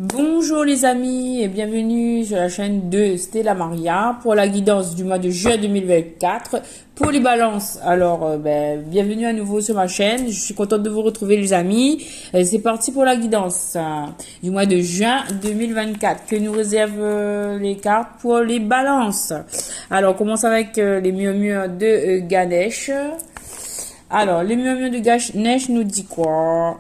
Bonjour les amis et bienvenue sur la chaîne de Stella Maria pour la guidance du mois de juin 2024 pour les balances. Alors, bienvenue à nouveau sur ma chaîne. Je suis contente de vous retrouver les amis. C'est parti pour la guidance du mois de juin 2024 que nous réservent les cartes pour les balances. Alors, on commence avec les murmures de Ganesh. Alors, les murmures de Ganesh nous dit quoi?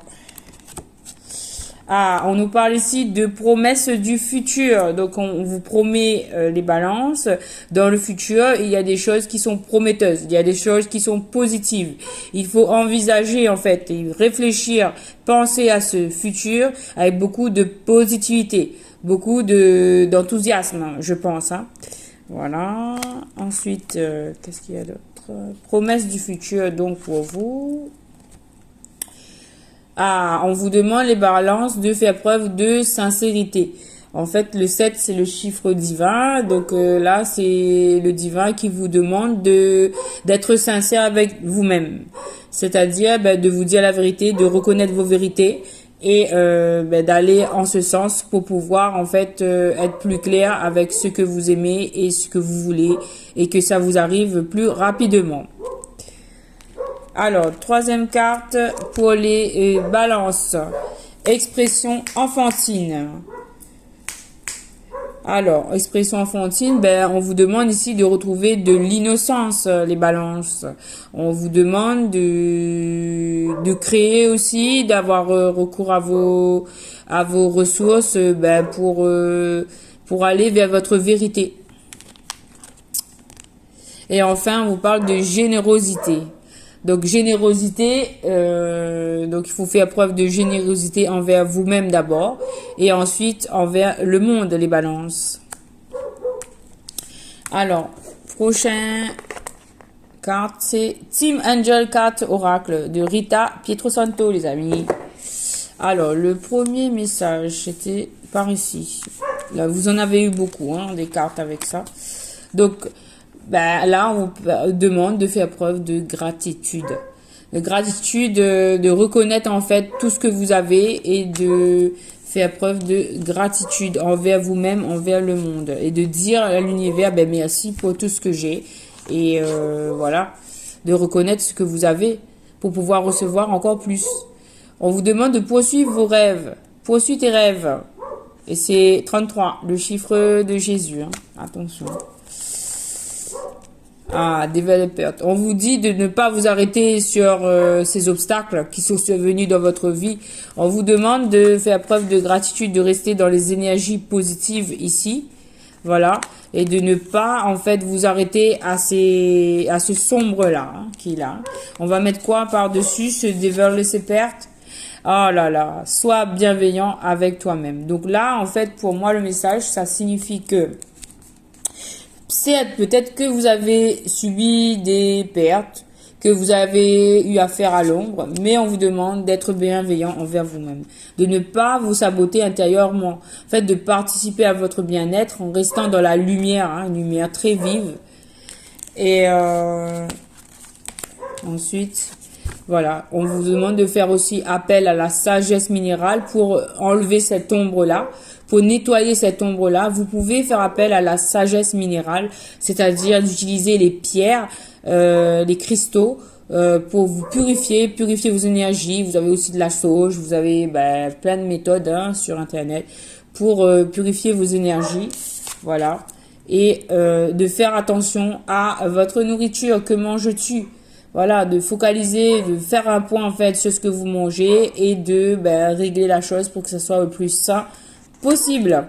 Ah, on nous parle ici de promesses du futur. Donc, on vous promet les balances. Dans le futur, il y a des choses qui sont prometteuses. Il y a des choses qui sont positives. Il faut envisager, en fait, et réfléchir, penser à ce futur avec beaucoup de positivité, beaucoup d'enthousiasme, je pense. Voilà. Ensuite, qu'est-ce qu'il y a d'autre? Promesses du futur, donc, pour vous. Ah, on vous demande les balances de faire preuve de sincérité. En fait, le 7, c'est le chiffre divin. Donc là, c'est le divin qui vous demande d'être sincère avec vous-même. C'est-à-dire de vous dire la vérité, de reconnaître vos vérités et d'aller en ce sens pour pouvoir en fait être plus clair avec ce que vous aimez et ce que vous voulez et que ça vous arrive plus rapidement. Alors, troisième carte pour les balances. Expression enfantine. Alors, expression enfantine, on vous demande ici de retrouver de l'innocence, les balances. On vous demande de créer aussi, d'avoir recours à vos ressources pour aller vers votre vérité. Et enfin, on vous parle de générosité. Donc générosité, donc il faut faire preuve de générosité envers vous-même d'abord et ensuite envers le monde, les balances. Alors, prochain carte, c'est Team Angel Carte Oracle de Rita Pietrosanto, les amis. Alors, le premier message, c'était par ici. Là, vous en avez eu beaucoup, des cartes avec ça. Donc, là, on demande de faire preuve de gratitude. De gratitude, de reconnaître en fait tout ce que vous avez et de faire preuve de gratitude envers vous-même, envers le monde. Et de dire à l'univers, merci pour tout ce que j'ai. Et voilà, de reconnaître ce que vous avez pour pouvoir recevoir encore plus. On vous demande de poursuivre vos rêves. Poursuis tes rêves. Et c'est 33, le chiffre de Jésus. Attention. Ah, développeur. On vous dit de ne pas vous arrêter sur ces obstacles qui sont survenus dans votre vie. On vous demande de faire preuve de gratitude, de rester dans les énergies positives ici. Voilà. Et de ne pas, en fait, vous arrêter à ce sombre-là, qui est là. On va mettre quoi par-dessus? Se dévoiler ses pertes. Oh là là. Sois bienveillant avec toi-même. Donc là, en fait, pour moi, le message, ça signifie que peut-être que vous avez subi des pertes, que vous avez eu affaire à l'ombre, mais on vous demande d'être bienveillant envers vous-même, de ne pas vous saboter intérieurement, en fait, de participer à votre bien-être en restant dans la lumière, une lumière très vive. Et ensuite, voilà, on vous demande de faire aussi appel à la sagesse minérale pour enlever cette ombre-là. Pour nettoyer cette ombre-là, vous pouvez faire appel à la sagesse minérale, c'est-à-dire d'utiliser les pierres, les cristaux, pour vous purifier vos énergies. Vous avez aussi de la sauge, vous avez plein de méthodes sur Internet pour purifier vos énergies. Voilà. Et de faire attention à votre nourriture, que manges-tu? Voilà, de focaliser, de faire un point en fait sur ce que vous mangez et de régler la chose pour que ce soit le plus sain possible.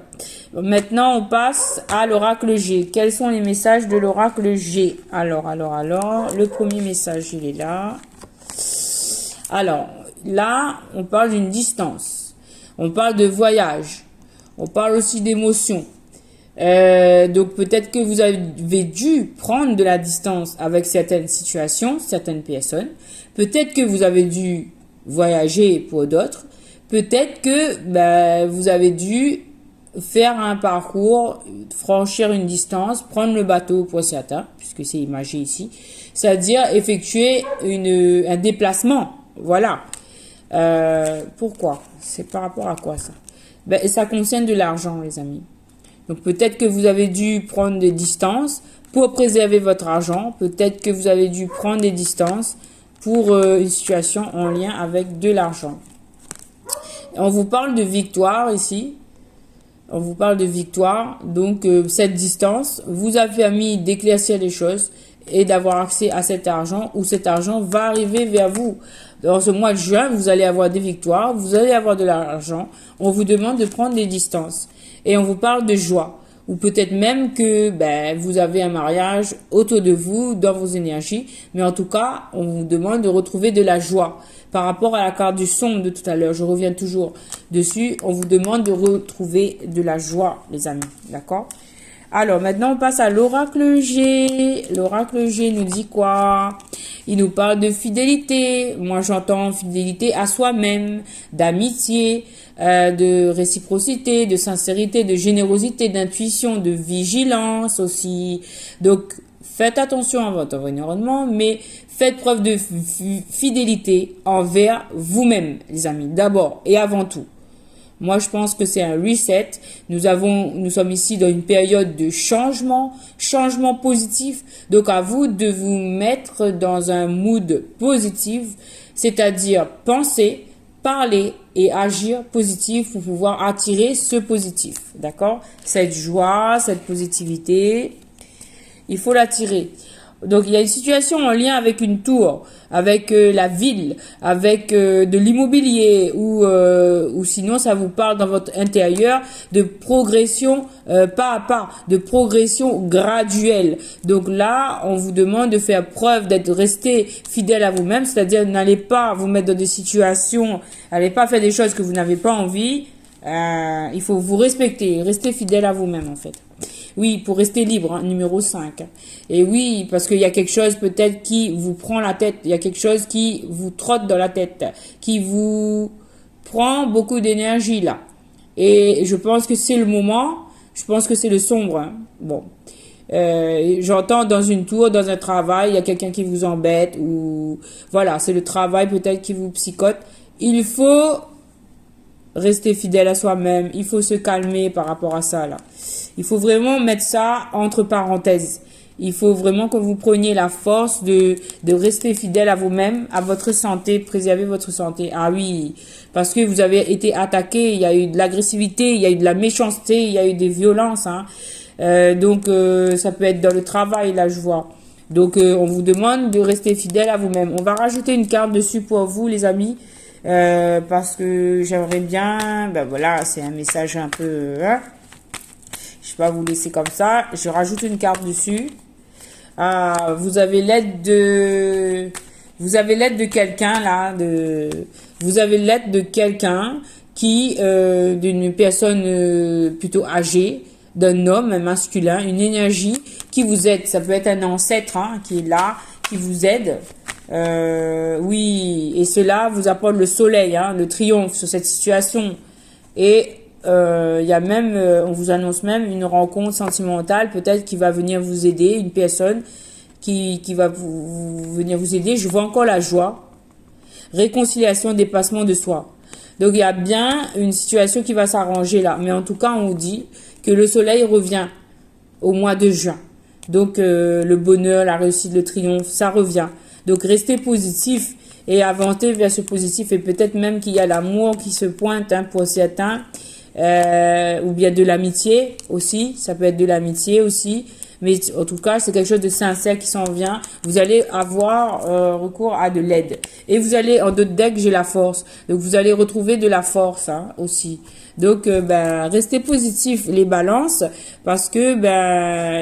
Maintenant, on passe à l'oracle G. Quels sont les messages de l'oracle G? Alors, le premier message, il est là. Alors, là, on parle d'une distance. On parle de voyage. On parle aussi d'émotion. Donc, peut-être que vous avez dû prendre de la distance avec certaines situations, certaines personnes. Peut-être que vous avez dû voyager pour d'autres. Peut-être que vous avez dû faire un parcours, franchir une distance, prendre le bateau pour certains, puisque c'est imagé ici, c'est-à-dire effectuer un déplacement. Voilà. Pourquoi? C'est par rapport à quoi ça? ben, ça concerne de l'argent, les amis. Donc peut-être que vous avez dû prendre des distances pour préserver votre argent. Peut-être que vous avez dû prendre des distances pour une situation en lien avec de l'argent. On vous parle de victoire ici. On vous parle de victoire. Donc cette distance vous a permis d'éclaircir les choses et d'avoir accès à cet argent, où cet argent va arriver vers vous. Dans ce mois de juin, vous allez avoir des victoires, vous allez avoir de l'argent. On vous demande de prendre des distances. Et on vous parle de joie. Ou peut-être même que vous avez un mariage autour de vous, dans vos énergies. Mais en tout cas, on vous demande de retrouver de la joie. Par rapport à la carte du sombre de tout à l'heure, je reviens toujours dessus. On vous demande de retrouver de la joie, les amis. D'accord ? Alors, maintenant, on passe à l'oracle G. L'oracle G nous dit quoi? Il nous parle de fidélité. Moi, j'entends fidélité à soi-même, d'amitié, de réciprocité, de sincérité, de générosité, d'intuition, de vigilance aussi. Donc, faites attention à votre environnement, mais faites preuve de fidélité envers vous-même, les amis, d'abord et avant tout. Moi, je pense que c'est un reset. Nous sommes ici dans une période de changement positif. Donc, à vous de vous mettre dans un mood positif, c'est-à-dire penser, parler et agir positif pour pouvoir attirer ce positif. D'accord? Cette joie, cette positivité, il faut l'attirer. Donc, il y a une situation en lien avec une tour, avec la ville, avec de l'immobilier ou sinon, ça vous parle dans votre intérieur de progression pas à pas, de progression graduelle. Donc là, on vous demande de faire preuve d'être resté fidèle à vous-même, c'est-à-dire n'allez pas vous mettre dans des situations, n'allez pas faire des choses que vous n'avez pas envie. Il faut vous respecter, rester fidèle à vous-même en fait. Oui, pour rester libre, hein, numéro 5. Et oui, parce qu'il y a quelque chose peut-être qui vous prend la tête. Il y a quelque chose qui vous trotte dans la tête. Qui vous prend beaucoup d'énergie là. Et je pense que c'est le moment. Je pense que c'est le sombre. Hein. Bon. J'entends dans une tour, dans un travail, il y a quelqu'un qui vous embête. Ou voilà, c'est le travail peut-être qui vous psychote. Il faut rester fidèle à soi-même. Il faut se calmer par rapport à ça là. Il faut vraiment mettre ça entre parenthèses. Il faut vraiment que vous preniez la force de rester fidèle à vous-même, à votre santé, préserver votre santé. Ah oui, parce que vous avez été attaqué, il y a eu de l'agressivité, il y a eu de la méchanceté, il y a eu des violences. Hein. Donc, ça peut être dans le travail, là, je vois. Donc, on vous demande de rester fidèle à vous-même. On va rajouter une carte dessus pour vous, les amis. Parce que j'aimerais bien, voilà, c'est un message un peu... Hein. Je vais pas vous laisser comme ça. Je rajoute une carte dessus. Vous avez l'aide de quelqu'un là. Vous avez l'aide de quelqu'un qui, d'une personne plutôt âgée, d'un homme masculin, une énergie qui vous aide. Ça peut être un ancêtre hein, qui est là, qui vous aide. Oui, et cela vous apporte le soleil, hein, le triomphe sur cette situation. Et il y a même, on vous annonce même une rencontre sentimentale, peut-être qui va venir vous aider, une personne qui va venir vous aider. Je vois encore la joie, réconciliation, dépassement de soi. Donc il y a bien une situation qui va s'arranger là. Mais en tout cas, on vous dit que le soleil revient au mois de juin. Donc le bonheur, la réussite, le triomphe, ça revient. Donc restez positif et avancez vers ce positif. Et peut-être même qu'il y a l'amour qui se pointe hein, pour certains. Ou bien de l'amitié aussi, ça peut être de l'amitié aussi, mais en tout cas c'est quelque chose de sincère qui s'en vient. Vous allez avoir recours à de l'aide et vous allez en d'autres decks j'ai la force, donc vous allez retrouver de la force hein, aussi. Donc restez positif les balances parce que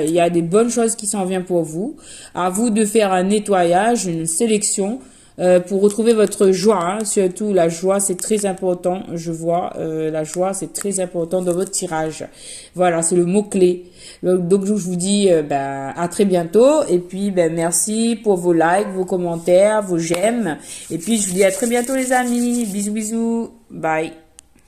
il y a des bonnes choses qui s'en viennent pour vous. À vous de faire un nettoyage, une sélection. Pour retrouver votre joie, hein. Surtout la joie c'est très important, je vois, la joie c'est très important dans votre tirage. Voilà, c'est le mot-clé. Donc je vous dis à très bientôt et puis merci pour vos likes, vos commentaires, vos j'aime et puis je vous dis à très bientôt les amis, bisous bisous, bye.